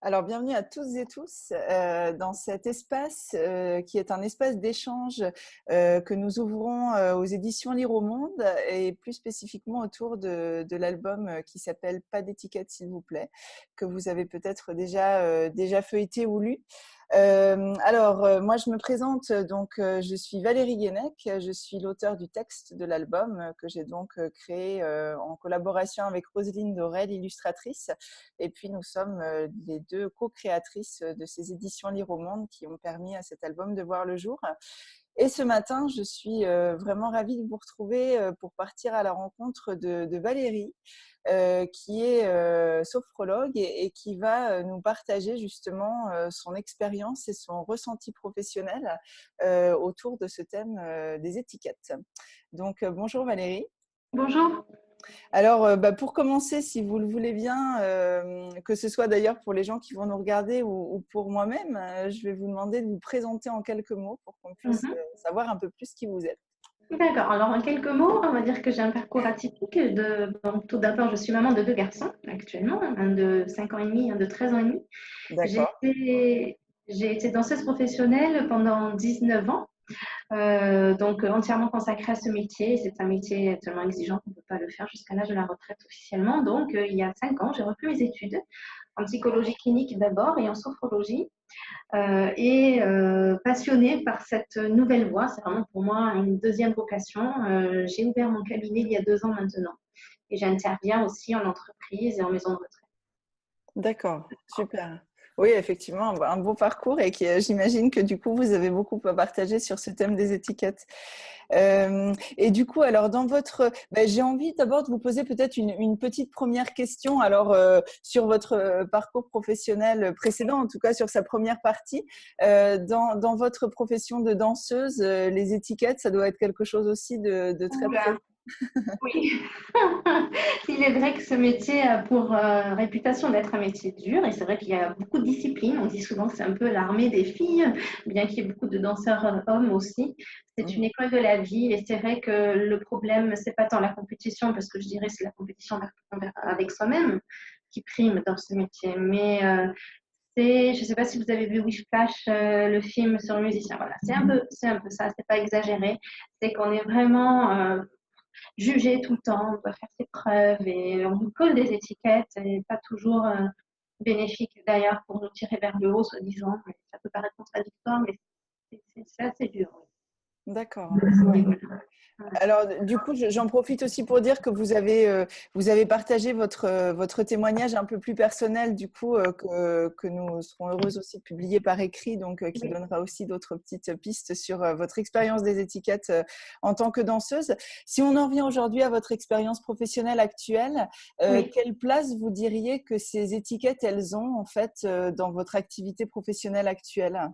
Alors, bienvenue à tous et tous dans cet espace qui est un espace d'échange que nous ouvrons aux éditions Lire au Monde et plus spécifiquement autour de l'album qui s'appelle Pas d'étiquette s'il vous plaît, que vous avez peut-être déjà feuilleté ou lu. Moi je me présente, je suis Valérie Guénec, je suis l'auteure du texte de l'album que j'ai donc créé en collaboration avec Roselyne Dorel, illustratrice, et puis nous sommes les deux co-créatrices de ces éditions Lire au Monde qui ont permis à cet album de voir le jour. Et ce matin, je suis vraiment ravie de vous retrouver pour partir à la rencontre de Valérie, qui est sophrologue et qui va nous partager justement son expérience et son ressenti professionnel autour de ce thème des étiquettes. Donc, bonjour Valérie. Bonjour. Alors, pour commencer, si vous le voulez bien, que ce soit d'ailleurs pour les gens qui vont nous regarder ou pour moi-même, je vais vous demander de vous présenter en quelques mots pour qu'on puisse savoir un peu plus qui vous êtes. D'accord. Alors, en quelques mots, on va dire que j'ai un parcours atypique. Donc, tout d'abord, je suis maman de deux garçons actuellement, un de 5 ans et demi, un de 13 ans et demi. J'ai D'accord. été, j'ai été danseuse professionnelle pendant 19 ans, donc entièrement consacrée à ce métier. C'est un métier tellement exigeant qu'on ne peut pas le faire jusqu'à l'âge de la retraite officiellement. Donc, il y a 5 ans, j'ai repris mes études en psychologie clinique d'abord et en sophrologie. Passionnée par cette nouvelle voie. C'est vraiment pour moi une deuxième vocation. J'ai ouvert mon cabinet il y a 2 ans maintenant et j'interviens aussi en entreprise et en maison de retraite. D'accord, super. Oui, effectivement, un beau parcours et j'imagine que du coup, vous avez beaucoup à partager sur ce thème des étiquettes. Et du coup, alors j'ai envie d'abord de vous poser peut-être une petite première question. Alors sur votre parcours professionnel précédent, en tout cas sur sa première partie, dans votre profession de danseuse, les étiquettes, ça doit être quelque chose aussi de très Oula, présent. oui. Il est vrai que ce métier a pour réputation d'être un métier dur et c'est vrai qu'il y a beaucoup de disciplines. On dit souvent que c'est un peu l'armée des filles, bien qu'il y ait beaucoup de danseurs hommes aussi. C'est une Mhm. école de la vie et c'est vrai que le problème, c'est pas tant la compétition, parce que je dirais que c'est la compétition avec soi-même qui prime dans ce métier, mais je ne sais pas si vous avez vu Whiplash, le film sur le musicien. Voilà, c'est un peu ça. C'est pas exagéré. C'est qu'on est vraiment jugé tout le temps. On doit faire ses preuves et on nous colle des étiquettes et pas toujours bénéfiques d'ailleurs pour nous tirer vers le haut, soi-disant. Ça peut paraître contradictoire, mais c'est assez dur. D'accord. Oui, Ouais. voilà. Alors, du coup, j'en profite aussi pour dire que vous avez partagé votre témoignage un peu plus personnel, du coup, que nous serons heureuses aussi de publier par écrit, donc qui Oui. donnera aussi d'autres petites pistes sur votre expérience des étiquettes en tant que danseuse. Si on en revient aujourd'hui à votre expérience professionnelle actuelle, Oui. quelle place vous diriez que ces étiquettes, elles ont en fait dans votre activité professionnelle actuelle?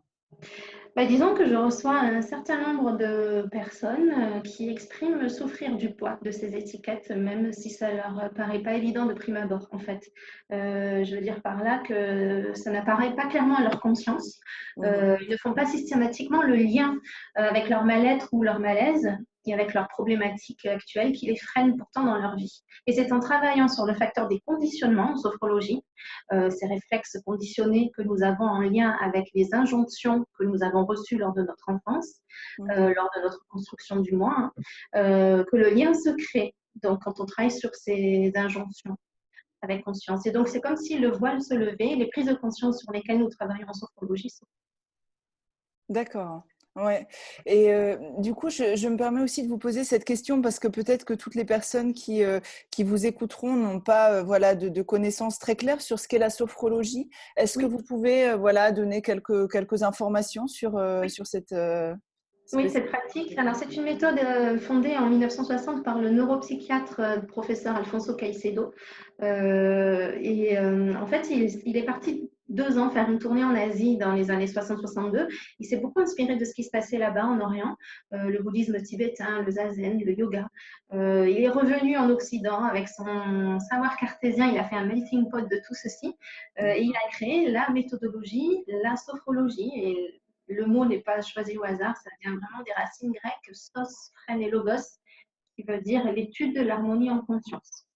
Bah, disons que je reçois un certain nombre de personnes qui expriment souffrir du poids de ces étiquettes, même si ça leur paraît pas évident de prime abord, en fait. Je veux dire par là que ça n'apparaît pas clairement à leur conscience. Mhm. Ils ne font pas systématiquement le lien avec leur mal-être ou leur malaise et avec leurs problématiques actuelles qui les freinent pourtant dans leur vie. Et c'est en travaillant sur le facteur des conditionnements en sophrologie, ces réflexes conditionnés que nous avons en lien avec les injonctions que nous avons reçues lors de notre enfance, Mhm. lors de notre construction du moi, hein, que le lien se crée. Donc, quand on travaille sur ces injonctions avec conscience. Et donc, c'est comme si le voile se levait, les prises de conscience sur lesquelles nous travaillons en sophrologie sont. D'accord. Ouais. Et du coup, je me permets aussi de vous poser cette question parce que peut-être que toutes les personnes qui vous écouteront n'ont pas voilà, de connaissances très claires sur ce qu'est la sophrologie. Est-ce que Oui, vous pouvez voilà, donner quelques informations oui. sur cette Oui, spécialité? cette pratique. Alors, c'est une méthode fondée en 1960 par le neuropsychiatre professeur Alfonso Caicedo. En fait, il est parti 2 ans faire une tournée en Asie dans les années 60-62. Il s'est beaucoup inspiré de ce qui se passait là-bas en Orient, le bouddhisme tibétain, le zazen, le yoga. Il est revenu en Occident avec son savoir cartésien. Il a fait un melting pot de tout ceci et il a créé la méthodologie, la sophrologie. Et le mot n'est pas choisi au hasard, ça vient vraiment des racines grecques sos, phren et logos, qui veut dire l'étude de l'harmonie en conscience.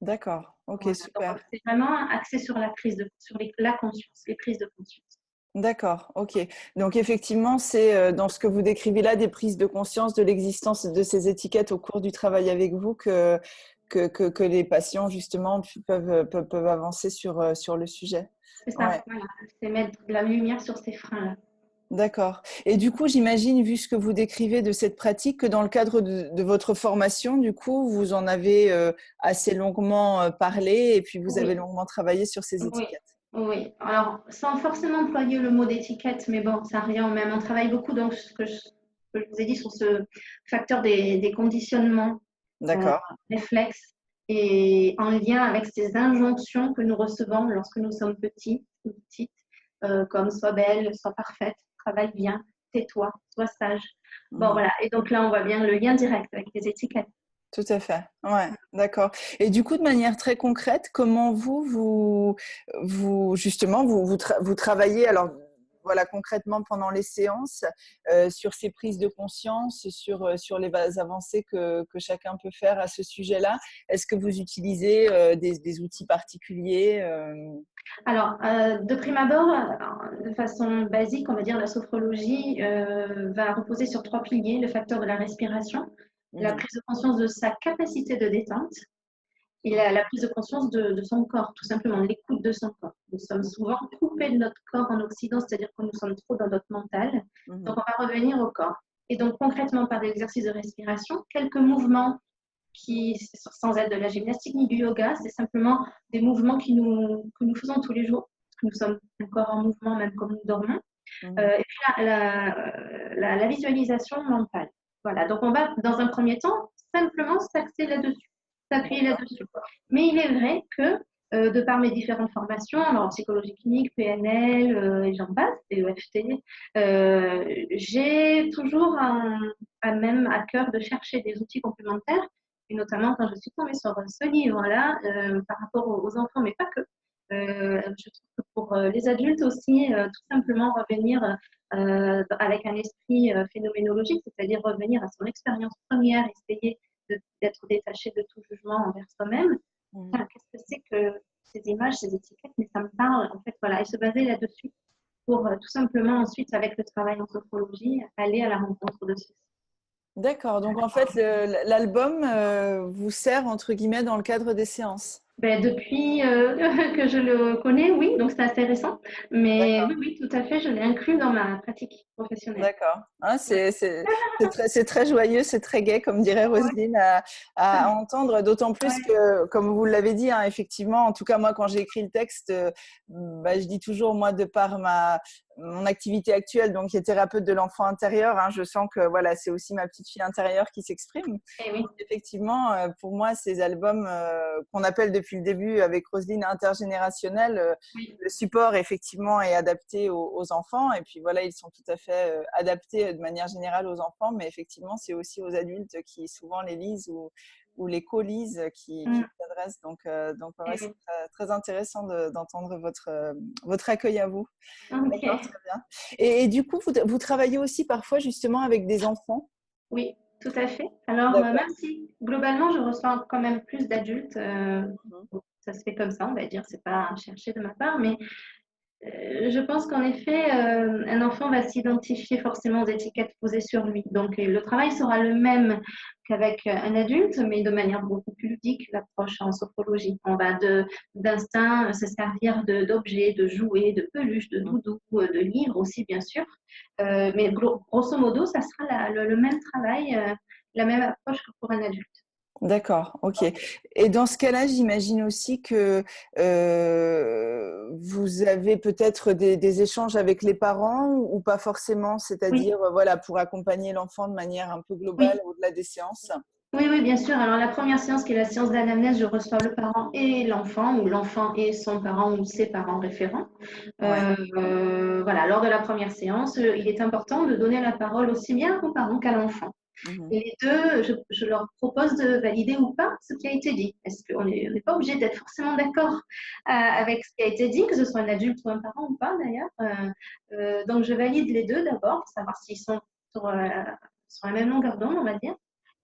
D'accord. Ok, Voilà. Donc, super. c'est vraiment axé sur la conscience, les prises de conscience. D'accord, ok. Donc effectivement, c'est dans ce que vous décrivez là, des prises de conscience de l'existence de ces étiquettes au cours du travail avec vous que les patients justement peuvent avancer sur le sujet. C'est ça, Ouais, voilà. C'est mettre de la lumière sur ces freins-là. d'accord. Et du coup, j'imagine, vu ce que vous décrivez de cette pratique, que dans le cadre de votre formation, du coup, vous en avez assez longuement parlé et puis vous avez Oui, longuement travaillé sur ces oui, étiquettes. oui. Alors, sans forcément employer le mot d'étiquette, mais bon, ça revient au même. On travaille beaucoup, donc, ce que je vous ai dit sur ce facteur des conditionnements euh, D'accord. réflexes et en lien avec ces injonctions que nous recevons lorsque nous sommes petits ou petites, comme sois belle, sois parfaite, travaille bien, tais-toi, sois sage. Bon, Mhm. voilà. Et donc là, on voit bien le lien direct avec les étiquettes. Tout à fait. Ouais, d'accord. Et du coup, de manière très concrète, comment justement, vous travaillez, alors voilà, concrètement pendant les séances, sur ces prises de conscience, sur les avancées que chacun peut faire à ce sujet-là. Est-ce que vous utilisez des outils particuliers Alors, de prime abord, de façon basique, on va dire la sophrologie va reposer sur trois piliers, le facteur de la respiration, la Mhm. prise de conscience de sa capacité de détente et la prise de conscience de son corps, tout simplement, l'écoute de son corps. Nous sommes souvent coupés de notre corps en Occident, c'est-à-dire que nous sommes trop dans notre mental. Donc, Mhm. on va revenir au corps. Et donc, concrètement, par l'exercice de respiration, quelques mouvements qui, sans être de la gymnastique ni du yoga, c'est simplement des mouvements que nous faisons tous les jours, parce que nous sommes encore en mouvement même comme nous dormons. Mhm. Et puis la visualisation mentale. Voilà, donc on va dans un premier temps simplement s'axer là-dessus, s'appuyer D'accord. là-dessus. Mais il est vrai que de par mes différentes formations, alors en psychologie clinique, PNL, et j'en passe, EFT, j'ai toujours même à cœur de chercher des outils complémentaires, et notamment quand je suis tombée sur ce livre-là, par rapport aux enfants, mais pas que. Je trouve que pour les adultes aussi, tout simplement revenir avec un esprit phénoménologique, c'est-à-dire revenir à son expérience première, essayer d'être détaché de tout jugement envers soi-même. Mhm. Enfin, qu'est-ce que c'est que ces images, ces étiquettes, mais ça me parle en fait, voilà, et se baser là-dessus pour tout simplement ensuite, avec le travail en sophrologie, aller à la rencontre de ceci. D'accord. Donc en fait, l'album vous sert entre guillemets dans le cadre des séances. Ben, depuis que je le connais, oui, donc c'est assez récent, mais D'accord. oui, oui, tout à fait, je l'ai inclus dans ma pratique professionnelle. D'accord. Hein, Ouais. c'est très joyeux, c'est très gai, comme dirait Ouais, Roselyne, à entendre, d'autant plus ouais, que, comme vous l'avez dit, hein, effectivement, en tout cas, moi, quand j'ai écrit le texte, bah, je dis toujours, moi, de par mon activité actuelle, donc qui est thérapeute de l'enfant intérieur, hein, je sens que voilà, c'est aussi ma petite fille intérieure qui s'exprime. et oui, Donc, effectivement, pour moi, ces albums qu'on appelle depuis le début avec Roselyne intergénérationnels, oui. le support effectivement est adapté aux enfants et puis voilà, ils sont tout à fait adaptés de manière générale aux enfants, mais effectivement, c'est aussi aux adultes qui souvent les lisent ou les co-lisent qui Mm, s'adressent. Donc et ouais, c'est oui. très intéressant d'entendre votre accueil à vous. D'accord, Ok, très bien. Et du coup, vous travaillez aussi parfois justement avec des enfants? oui, tout à fait. Alors, même D'accord. si globalement, je reçois quand même plus d'adultes, Mhm. bon, ça se fait comme ça, on va dire, c'est pas cherché de ma part, mais je pense qu'en effet, un enfant va s'identifier forcément aux étiquettes posées sur lui. Donc, le travail sera le même qu'avec un adulte, mais de manière beaucoup plus ludique, l'approche en sophrologie. On va d'instinct se servir d'objets, de jouets, de peluches, de doudous, de livres aussi, bien sûr. Mais grosso modo, ça sera le même travail, la même approche que pour un adulte. D'accord, ok. Et dans ce cas-là, j'imagine aussi que vous avez peut-être des échanges avec les parents ou pas forcément, Oui, c'est-à-dire voilà, pour accompagner l'enfant de manière un peu globale oui. au-delà des séances. Oui, oui, bien sûr. Alors, la première séance, qui est la séance d'anamnèse, je reçois le parent et l'enfant, ou l'enfant et son parent ou ses parents référents. Ouais. Voilà, lors de la première séance, il est important de donner la parole aussi bien aux parents qu'à l'enfant. Mhm. Et les deux, je leur propose de valider ou pas ce qui a été dit. Est-ce qu'on n'est pas obligé d'être forcément d'accord avec ce qui a été dit, que ce soit un adulte ou un parent ou pas d'ailleurs. Donc, je valide les deux d'abord pour savoir s'ils sont sur la même longueur d'onde, on va dire,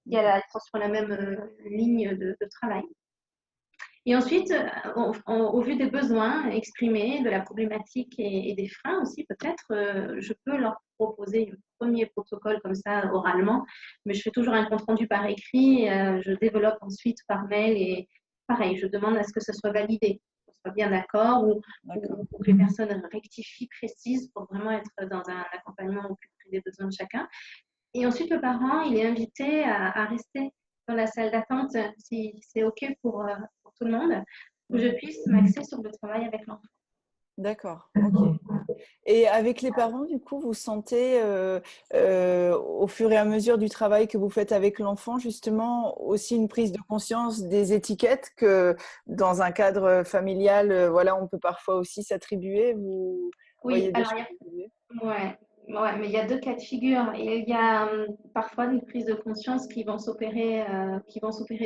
Mhm. ils sont sur la même ligne de travail. Et ensuite, au vu des besoins exprimés, de la problématique et des freins aussi, peut-être, je peux leur proposer un premier protocole comme ça oralement, mais je fais toujours un compte-rendu par écrit, je développe ensuite par mail et pareil, je demande à ce que ce soit validé, qu'on soit bien d'accord ou que les personnes rectifient, précisent pour vraiment être dans un accompagnement au plus près des besoins de chacun. Et ensuite, le parent, il est invité à rester dans la salle d'attente si c'est OK pour tout le monde, que je puisse m'axer sur le travail avec l'enfant. D'accord, ok. Et avec les parents, du coup, vous sentez au fur et à mesure du travail que vous faites avec l'enfant, justement, aussi une prise de conscience des étiquettes que dans un cadre familial, voilà, on peut parfois aussi s'attribuer. Vous Oui, voyez des alors choses évoluer? ouais, ouais, mais il y a deux cas de figure. Il y a parfois des prises de conscience qui vont s'opérer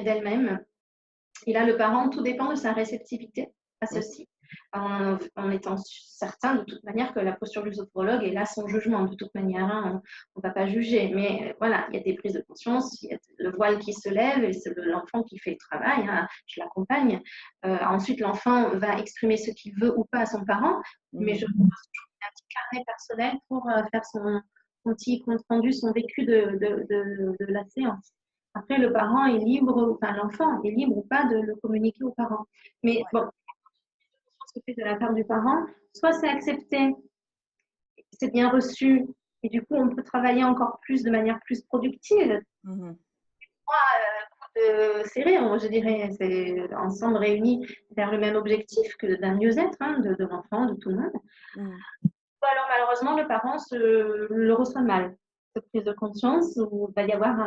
d'elles-mêmes. Et là, le parent, tout dépend de sa réceptivité à ceci, en étant certain de toute manière que la posture du sophrologue est là son jugement. De toute manière, hein, on ne va pas juger. Mais voilà, il y a des prises de conscience, il y a le voile qui se lève et c'est l'enfant qui fait le travail. Hein, je l'accompagne. Ensuite, l'enfant va exprimer ce qu'il veut ou pas à son parent. Mais je propose toujours un petit carnet personnel pour faire son petit compte rendu, son vécu de la séance. Après, le parent est libre, enfin l'enfant est libre ou pas de le communiquer aux parents. Mais bon, ce que fait de la part du parent, soit c'est accepté, c'est bien reçu, et du coup, on peut travailler encore plus de manière plus productive. Mhm. Serré, je dirais, c'est ensemble réunis vers le même objectif que d'un mieux-être hein, de l'enfant, de tout le monde. Mhm. Ou alors, malheureusement, le parent le reçoit mal, cette prise de conscience, où il va y avoir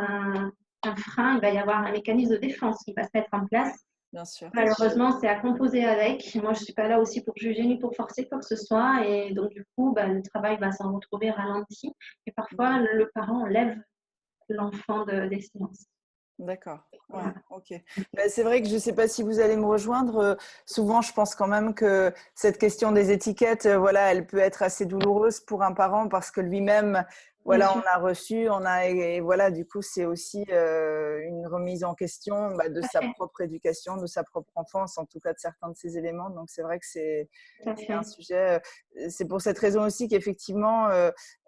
un frein, il va y avoir un mécanisme de défense qui va se mettre en place. Bien sûr. Malheureusement, c'est à composer avec. Moi, je ne suis pas là aussi pour juger ni pour forcer quoi que ce soit. Et donc, du coup, le travail va s'en retrouver ralenti. Et parfois, le parent lève l'enfant des séances. D'accord. Ouais, Voilà. ok. C'est vrai que je ne sais pas si vous allez me rejoindre. Souvent, je pense quand même que cette question des étiquettes, voilà, elle peut être assez douloureuse pour un parent parce que lui-même, Bien voilà, sûr. on a reçu, et voilà, du coup, c'est aussi une remise en question de Tout à sa fait. propre éducation, de sa propre enfance, en tout cas de certains de ces éléments. Donc, c'est vrai que c'est Tout à un fait. sujet. C'est pour cette raison aussi qu'effectivement,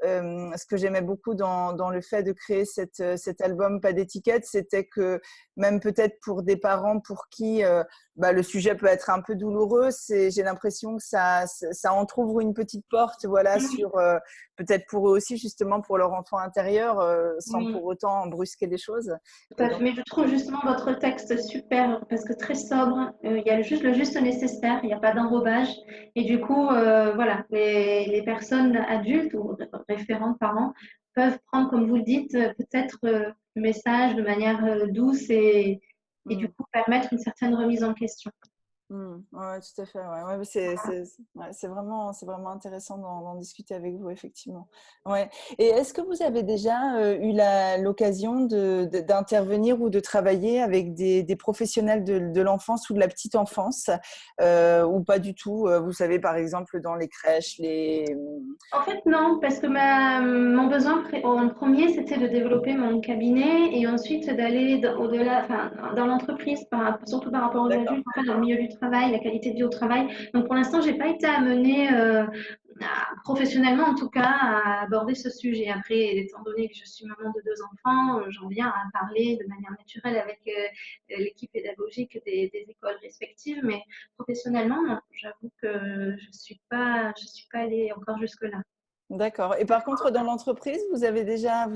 ce que j'aimais beaucoup dans le fait de créer cet album Pas d'étiquette, c'était que même peut-être pour des parents pour qui le sujet peut être un peu douloureux, j'ai l'impression que ça entrouvre une petite porte, voilà, Oui, sur peut-être pour eux aussi, justement pour leur enfant intérieur, sans oui. pour autant brusquer les choses. Tout Et à donc, fait. Mais je trouve justement votre texte super parce que très sobre. Il y a juste le juste nécessaire. Il n'y a pas d'enrobage. Et du coup, voilà, les personnes adultes ou référentes parents peuvent prendre, comme vous le dites, peut-être le message de manière douce et du coup permettre une certaine remise en question. ouais, tout à fait. Ouais. Ouais, mais c'est vraiment intéressant d'en discuter avec vous, effectivement. Ouais. Et est-ce que vous avez déjà eu l'occasion d'intervenir ou de travailler avec des professionnels de l'enfance ou de la petite enfance ou pas du tout? Vous savez, par exemple, dans les crèches, En fait, non, parce que mon besoin en premier, c'était de développer mon cabinet et ensuite d'aller au-delà, enfin, dans l'entreprise, surtout par rapport aux D'accord. adultes, en fait, dans le milieu du travail, la qualité de vie au travail. Donc, pour l'instant, j'ai pas été amenée, professionnellement en tout cas, à aborder ce sujet. Après, étant donné que je suis maman de deux enfants, j'en viens à parler de manière naturelle avec l'équipe pédagogique des écoles respectives, mais professionnellement, non, j'avoue que je suis pas allée encore jusque-là. D'accord. Et par contre, dans l'entreprise, vous avez déjà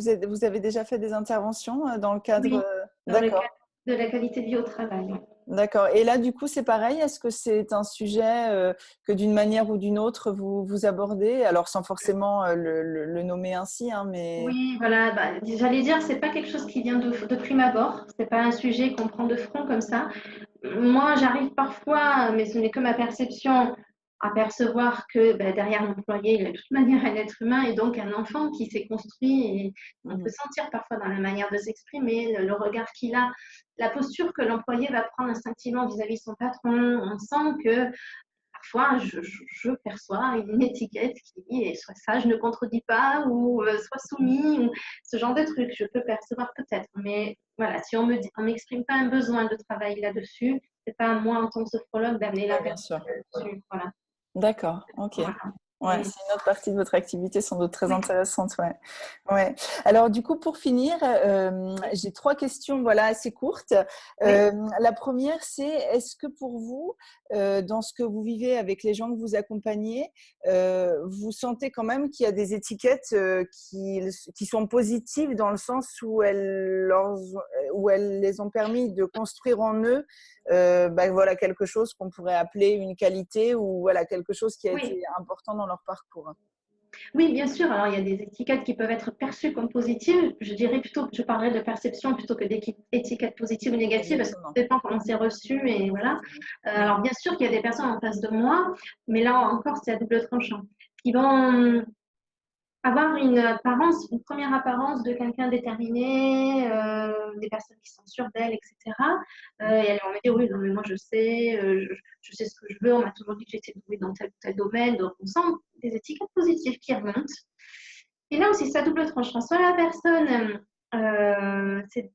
fait des interventions dans le cadre. Oui, dans le cadre D'accord. de la qualité de vie au travail. D'accord. Et là, du coup, c'est pareil. Est-ce que c'est un sujet que d'une manière ou d'une autre, vous abordez? Alors, sans forcément le nommer ainsi, hein, mais… Oui, voilà, j'allais dire, c'est pas quelque chose qui vient de prime abord, c'est pas un sujet qu'on prend de front comme ça. Moi, j'arrive parfois, mais ce n'est que ma perception, à percevoir que derrière l'employé, il y a de toute manière un être humain et donc un enfant qui s'est construit et on peut Mhm. sentir parfois dans la manière de s'exprimer, le regard qu'il a, la posture que l'employé va prendre instinctivement vis-à-vis de son patron. On sent que parfois, je perçois une étiquette qui dit soit ça, je ne contredis pas, ou soit soumis, ou ce genre de trucs. Je peux percevoir peut-être, mais voilà, si on m'exprime pas un besoin de travail là-dessus, c'est pas à moi en tant que sophrologue d'amener la Ouais, bien personne sûr. là-dessus. Voilà. D'accord, ok. Voilà. Ouais, c'est une autre partie de votre activité sans doute très Oui. intéressante. Ouais. Ouais. Alors du coup, pour finir, j'ai 3 questions voilà, assez courtes. Oui. La première, c'est est-ce que pour vous, dans ce que vous vivez avec les gens que vous accompagnez, vous sentez quand même qu'il y a des étiquettes qui sont positives dans le sens où elles les ont permis de construire en eux voilà, quelque chose qu'on pourrait appeler une qualité ou voilà, quelque chose qui a Oui. été important dans leur parcours. Oui, bien sûr. Alors, il y a des étiquettes qui peuvent être perçues comme positives. Je dirais plutôt, je parlerais de perception plutôt que d'étiquettes positives ou négatives, parce que ça Exactement. dépend comment c'est reçu et voilà. Mm. Alors, bien sûr qu'il y a des personnes en face de moi, mais là encore, c'est à double tranchant, qui vont avoir une première apparence de quelqu'un déterminé, des personnes qui sont sûres d'elles, etc. Et elles vont me dire, oui, non, mais moi je sais ce que je veux, on m'a toujours dit que j'étais douée dans tel ou tel domaine, donc on sent des étiquettes positives qui remontent. Et là aussi, ça double tranchant. Soit la personne c'est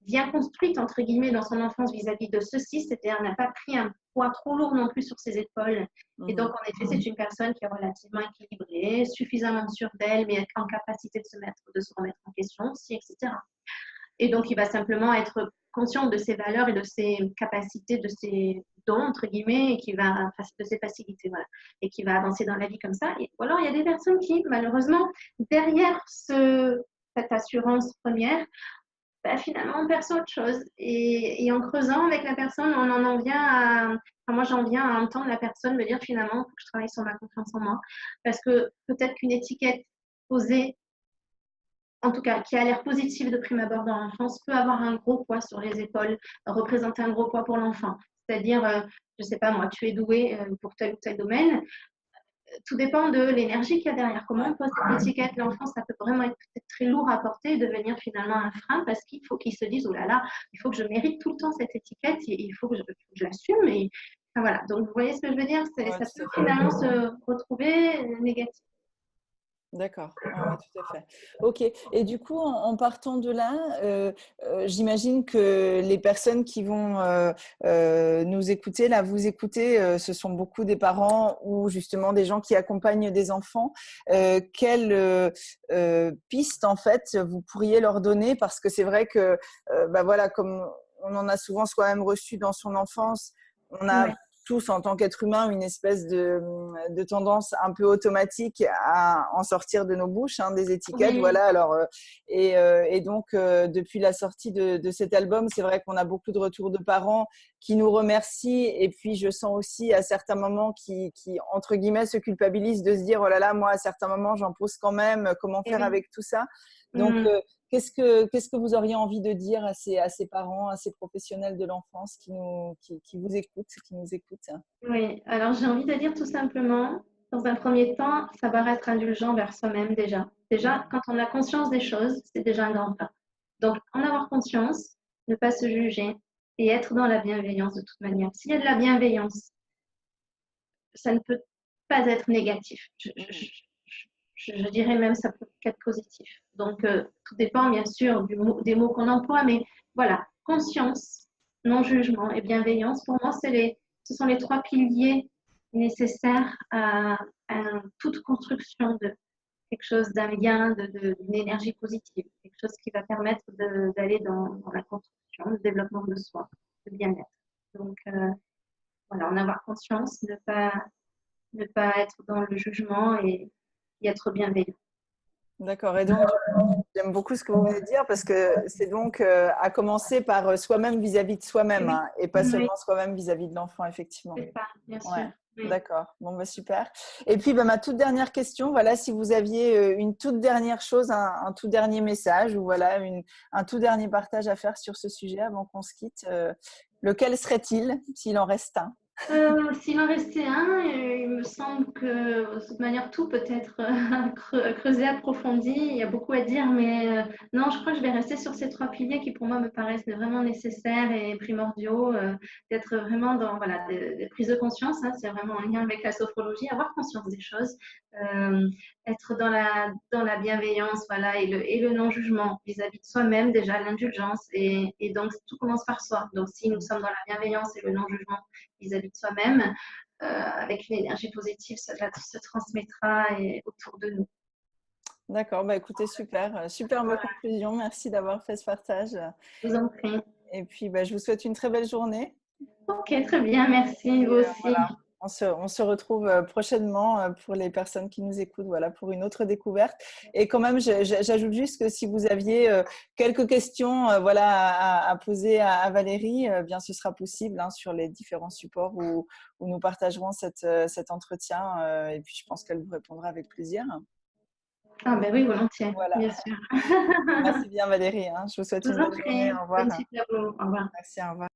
bien construite, entre guillemets, dans son enfance vis-à-vis de ceci, c'est-à-dire n'a pas pris un poids trop lourd non plus sur ses épaules. Et donc, en effet, c'est une personne qui est relativement équilibrée, suffisamment sûre d'elle, mais en capacité de se remettre en question aussi, etc. Et donc, il va simplement être conscient de ses valeurs et de ses capacités, de ses dons, entre guillemets, de ses facilités, voilà, et qui va avancer dans la vie comme ça. Ou alors, il y a des personnes qui, malheureusement, derrière cette assurance première, finalement, on perçoit autre chose. Et en creusant avec la personne, on en vient moi, j'en viens à entendre la personne me dire finalement, il faut que je travaille sur ma confiance en moi. Parce que peut-être qu'une étiquette posée, en tout cas, qui a l'air positive de prime abord dans l'enfance, peut avoir un gros poids sur les épaules, représenter un gros poids pour l'enfant. C'est-à-dire, je ne sais pas moi, tu es doué pour tel ou tel domaine, tout dépend de l'énergie qu'il y a derrière. Comment Ouais. on pose cette étiquette, l'enfant, ça peut vraiment être peut-être très lourd à porter et devenir finalement un frein parce qu'il faut qu'il se dise, oh là là, il faut que je mérite tout le temps cette étiquette et il faut que je l'assume. Et enfin, voilà. Donc, vous voyez ce que je veux dire, Ouais, ça tout peut à fait. finalement se retrouver négatif. D'accord, ouais, tout à fait. Ok. Et du coup, en partant de là, j'imagine que les personnes qui vont nous écouter, là, vous écouter, ce sont beaucoup des parents ou justement des gens qui accompagnent des enfants. Quelle piste, en fait, vous pourriez leur donner? Parce que c'est vrai que, voilà, comme on en a souvent soi-même reçu dans son enfance, on a Ouais. tous, en tant qu'être humain, une espèce de tendance un peu automatique à en sortir de nos bouches, hein, des étiquettes. Oui, Voilà. Alors, et donc, depuis la sortie de cet album, c'est vrai qu'on a beaucoup de retours de parents qui nous remercient. Et puis, je sens aussi à certains moments qui entre guillemets, se culpabilisent de se dire, oh là là, moi, à certains moments, j'en pose quand même. Comment et faire oui. avec tout ça? Donc, Mm. qu'est-ce que vous auriez envie de dire à ces parents, à ces professionnels de l'enfance qui vous écoutent, qui nous écoutent? Oui, alors j'ai envie de dire tout simplement, dans un premier temps, savoir être indulgent vers soi-même déjà. Déjà, quand on a conscience des choses, c'est déjà un grand pas. Donc, en avoir conscience, ne pas se juger et être dans la bienveillance de toute manière. S'il y a de la bienveillance, ça ne peut pas être négatif. Je dirais même ça peut être positif. Donc, tout dépend bien sûr des mots qu'on emploie, mais voilà, conscience, non-jugement et bienveillance, pour moi, ce sont les 3 piliers nécessaires à toute construction de quelque chose d'un lien, d'une énergie positive, quelque chose qui va permettre d'aller dans la construction, le développement de soi, le bien-être. Donc, voilà, en avoir conscience, ne pas être dans le jugement et être bienveillant. D'accord. Et donc, j'aime beaucoup ce que vous venez de dire parce que c'est donc à commencer par soi-même vis-à-vis de Et soi-même, oui, hein, et pas oui, seulement soi-même vis-à-vis de l'enfant, effectivement. c'est ça, bien Ouais, sûr. Oui. d'accord. Bon, bah, super. Et puis, ma toute dernière question, voilà, si vous aviez une toute dernière chose, un tout dernier message ou voilà, un tout dernier partage à faire sur ce sujet avant qu'on se quitte, lequel serait-il, s'il en reste un? S'il en restait un, il me semble que de toute manière tout peut être creusé, approfondi. Il y a beaucoup à dire, mais non, je crois que je vais rester sur ces 3 piliers qui pour moi me paraissent vraiment nécessaires et primordiaux, d'être vraiment dans voilà, des prises de conscience, hein, c'est vraiment en lien avec la sophrologie, avoir conscience des choses, être dans la bienveillance, voilà, et le non-jugement vis-à-vis de soi-même, déjà l'indulgence. Et donc, tout commence par soi. Donc, si nous sommes dans la bienveillance et le non-jugement vis-à-vis de soi-même, avec une énergie positive, cela se transmettra autour de nous. D'accord, bah écoutez, super, super belle Voilà, conclusion. Merci d'avoir fait ce partage. je vous en prie. Et puis, bah, je vous souhaite une très belle journée. Ok, très bien, merci, vous aussi. Voilà, on se retrouve prochainement pour les personnes qui nous écoutent, voilà, pour une autre découverte. Et quand même, j'ajoute juste que si vous aviez quelques questions, voilà, à poser à Valérie, bien, ce sera possible hein, sur les différents supports où nous partagerons cet entretien. Et puis, je pense qu'elle vous répondra avec plaisir. Ah ben oui, volontiers, Voilà. bien sûr. Merci bien, Valérie, hein. Je vous souhaite Je une vous en belle journée. prie, Au revoir. bonne suite à vous. Au revoir. Merci, au revoir.